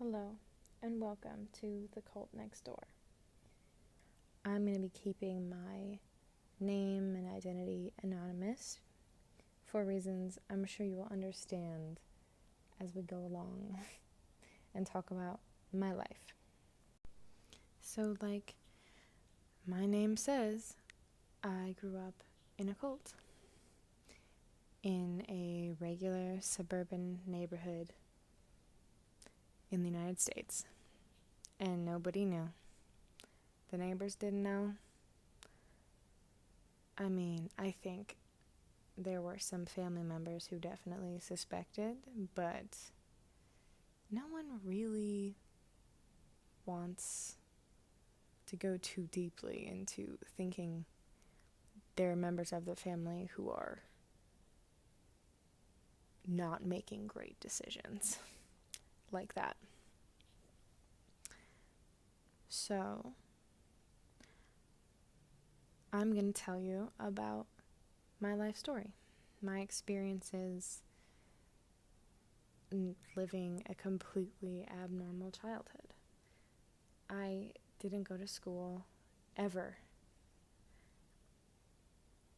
Hello, and welcome to The Cult Next Door. I'm going to be keeping my name and identity anonymous for reasons I'm sure you will understand as we go along and talk about my life. So, like my name says, I grew up in a cult in a regular suburban neighborhood in the United States, and nobody knew. The neighbors didn't know. I think there were some family members who definitely suspected, but no one really wants to go too deeply into thinking there are members of the family who are not making great decisions like that. So, I'm going to tell you about my life story, my experiences living a completely abnormal childhood. I didn't go to school ever.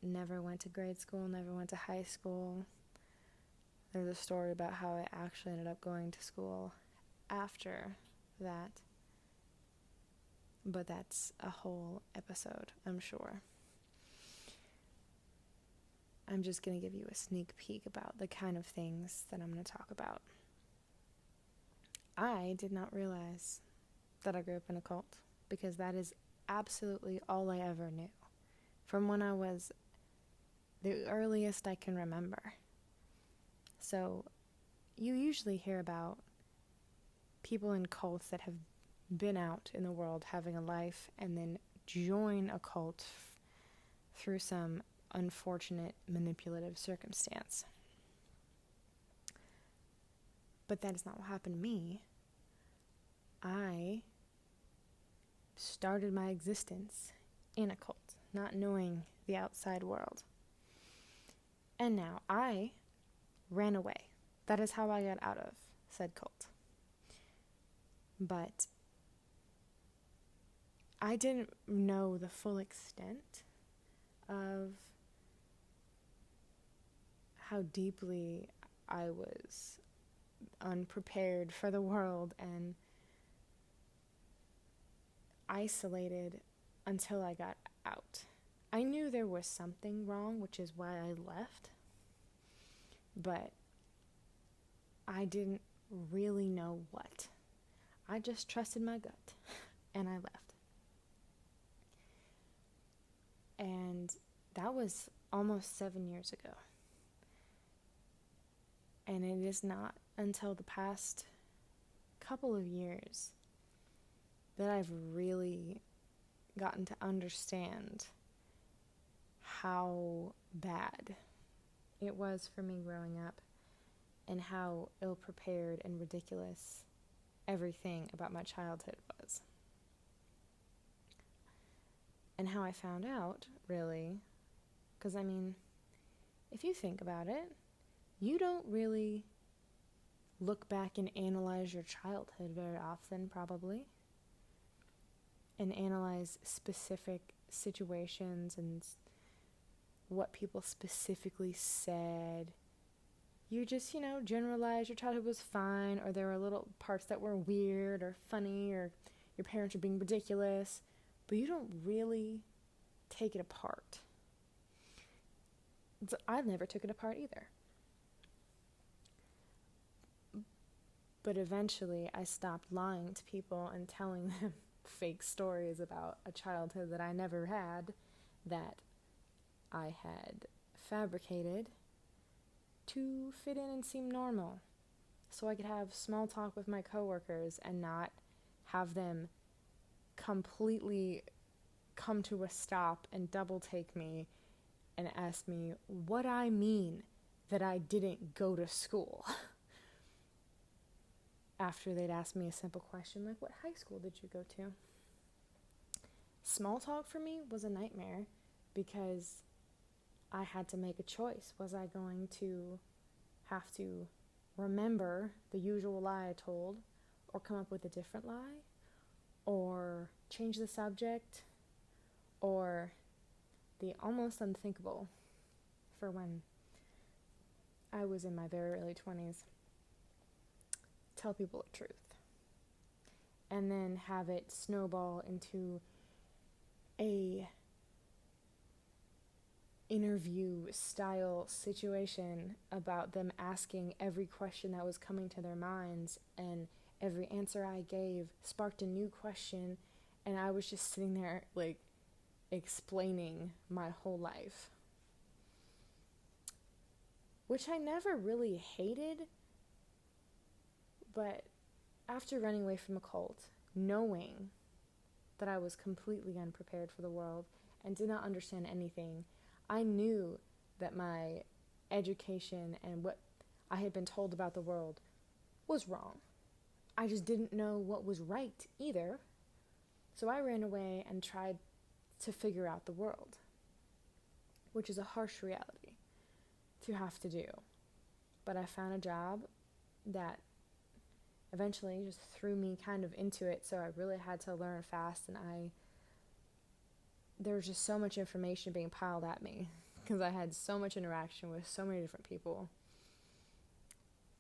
Never went to grade school, never went to high school. There's a story about how I actually ended up going to school after that, but that's a whole episode, I'm sure. I'm just going to give you a sneak peek about the kind of things that I'm going to talk about. I did not realize that I grew up in a cult because that is absolutely all I ever knew from when I was the earliest I can remember. So you usually hear about people in cults that have been out in the world having a life and then join a cult through some unfortunate manipulative circumstance. But that is not what happened to me. I started my existence in a cult, not knowing the outside world. And now I ran away. That is how I got out of said cult. But I didn't know the full extent of how deeply I was unprepared for the world and isolated until I got out. I knew there was something wrong, which is why I left, but I didn't really know what. I just trusted my gut, and I left. And that was almost 7 years ago. And it is not until the past couple of years that I've really gotten to understand how bad it was for me growing up and how ill-prepared and ridiculous everything about my childhood was. And how I found out, really, because if you think about it, you don't really look back and analyze your childhood very often, probably, and analyze specific situations and what people specifically said. You just, generalize your childhood was fine, or there were little parts that were weird or funny, or your parents are being ridiculous, but you don't really take it apart. So I never took it apart either. But eventually I stopped lying to people and telling them fake stories about a childhood that I never had, that I had fabricated to fit in and seem normal, so I could have small talk with my coworkers and not have them completely come to a stop and double take me and ask me what I mean that I didn't go to school. After they'd ask me a simple question like, what high school did you go to? Small talk for me was a nightmare because I had to make a choice. Was I going to have to remember the usual lie I told, or come up with a different lie, or change the subject, or the almost unthinkable for when I was in my very early 20s, tell people the truth. And then have it snowball into a interview style situation about them asking every question that was coming to their minds, and every answer I gave sparked a new question, and I was just sitting there like explaining my whole life, which I never really hated. But after running away from a cult, knowing that I was completely unprepared for the world and did not understand anything, I knew that my education and what I had been told about the world was wrong. I just didn't know what was right either. So I ran away and tried to figure out the world, which is a harsh reality to have to do. But I found a job that eventually just threw me kind of into it, so I really had to learn fast, and there was just so much information being piled at me because I had so much interaction with so many different people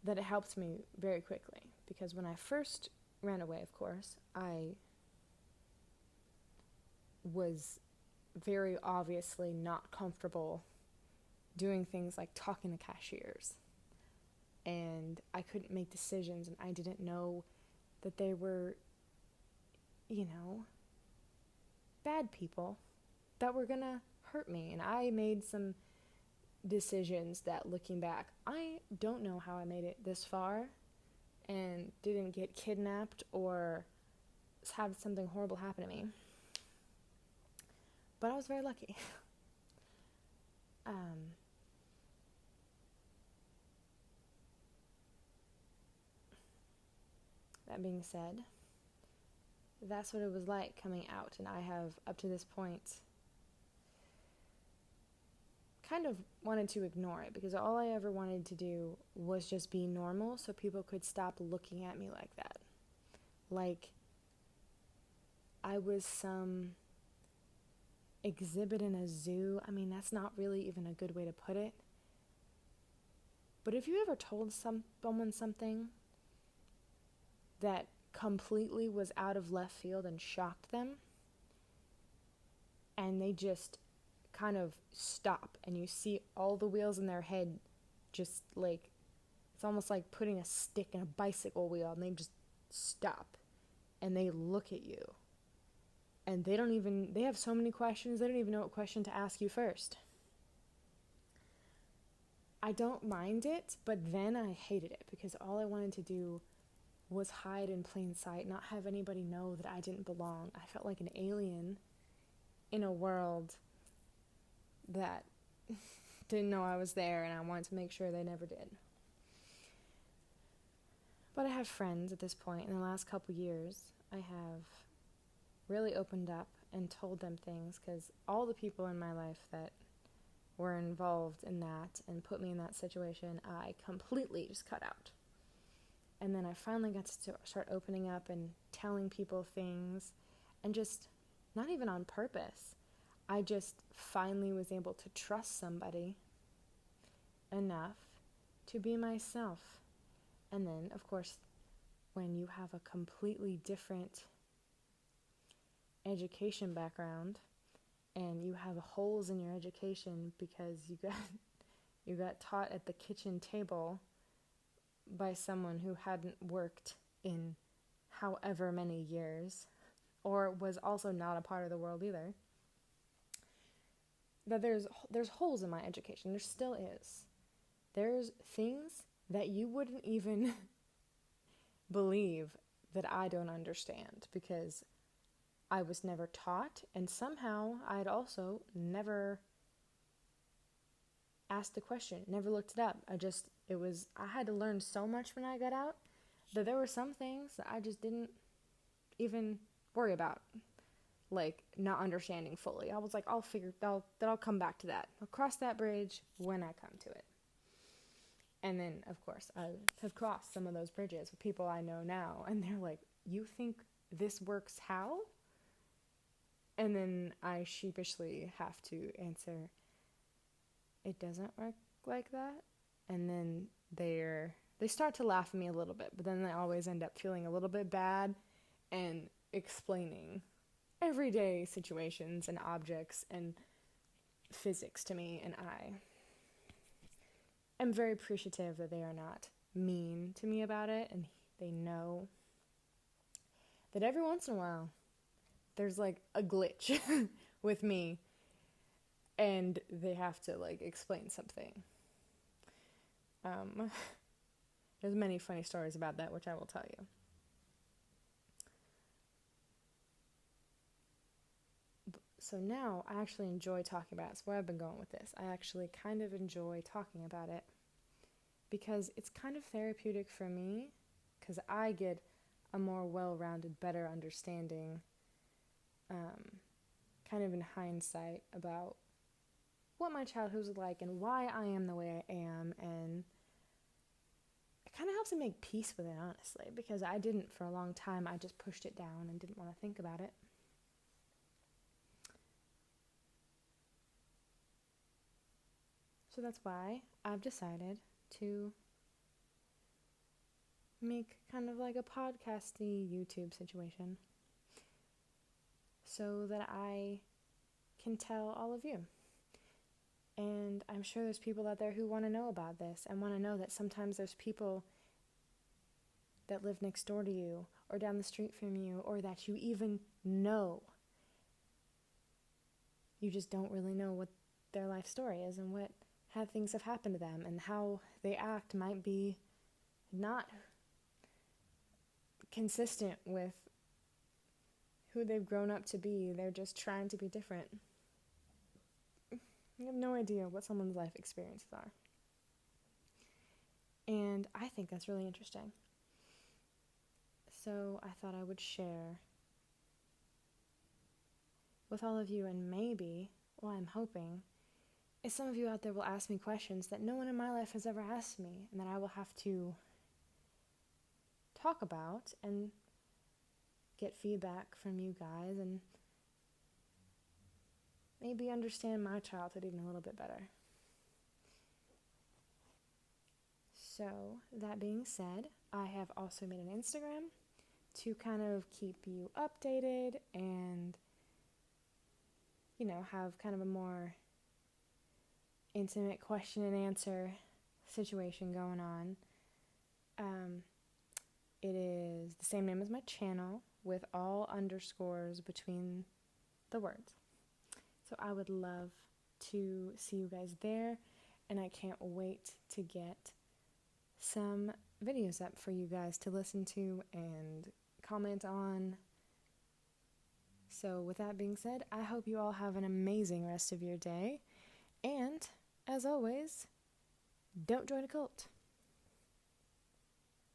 that it helped me very quickly. Because when I first ran away, of course, I was very obviously not comfortable doing things like talking to cashiers. And I couldn't make decisions, and I didn't know that they were, bad people that were gonna hurt me. And I made some decisions that, looking back, I don't know how I made it this far and didn't get kidnapped or have something horrible happen to me. But I was very lucky. That being said, that's what it was like coming out, and I have, up to this point, kind of wanted to ignore it, because all I ever wanted to do was just be normal so people could stop looking at me like that. Like I was some exhibit in a zoo. I mean, that's not really even a good way to put it. But if you ever told someone something that completely was out of left field and shocked them, and they just kind of stop, and you see all the wheels in their head just like, it's almost like putting a stick in a bicycle wheel, and they just stop and they look at you, and they have so many questions, they don't even know what question to ask you first. I don't mind it, but then I hated it, because all I wanted to do was hide in plain sight, not have anybody know that I didn't belong. I felt like an alien in a world that didn't know I was there, and I wanted to make sure they never did. But I have friends at this point. In the last couple years, I have really opened up and told them things, because all the people in my life that were involved in that and put me in that situation, I completely just cut out. And then I finally got to start opening up and telling people things, and just not even on purpose. I just finally was able to trust somebody enough to be myself. And then, of course, when you have a completely different education background and you have holes in your education because you got taught at the kitchen table by someone who hadn't worked in however many years, or was also not a part of the world either, that there's holes in my education. There still is. There's things that you wouldn't even believe that I don't understand, because I was never taught, and somehow I'd also never asked the question, never looked it up. I had to learn so much when I got out that there were some things that I just didn't even worry about, like not understanding fully. I was like, I'll come back to that. I'll cross that bridge when I come to it. And then, of course, I have crossed some of those bridges with people I know now, and they're like, you think this works how? And then I sheepishly have to answer, it doesn't work like that. And then they start to laugh at me a little bit, but then they always end up feeling a little bit bad and explaining everyday situations and objects and physics to me, and I am very appreciative that they are not mean to me about it, and they know that every once in a while there's like a glitch with me and they have to like explain something. There's many funny stories about that, which I will tell you. So now I actually enjoy talking about it. That's where I've been going with this. I actually kind of enjoy talking about it because it's kind of therapeutic for me, because I get a more well-rounded, better understanding, kind of in hindsight, about what my childhood was like and why I am the way I am, and it kind of helps me make peace with it, honestly, because I didn't for a long time. I just pushed it down and didn't want to think about it. So that's why I've decided to make kind of like a podcasty YouTube situation so that I can tell all of you. And I'm sure there's people out there who want to know about this and want to know that sometimes there's people that live next door to you or down the street from you or that you even know. You just don't really know what their life story is and how things have happened to them and how they act might be not consistent with who they've grown up to be. They're just trying to be different. You have no idea what someone's life experiences are. And I think that's really interesting. So I thought I would share with all of you, and maybe, well, I'm hoping, is some of you out there will ask me questions that no one in my life has ever asked me, and that I will have to talk about and get feedback from you guys and maybe understand my childhood even a little bit better. So, that being said, I have also made an Instagram to kind of keep you updated and, have kind of a more intimate question and answer situation going on. It is the same name as my channel with all underscores between the words. So I would love to see you guys there, and I can't wait to get some videos up for you guys to listen to and comment on. So with that being said, I hope you all have an amazing rest of your day, and as always, don't join a cult.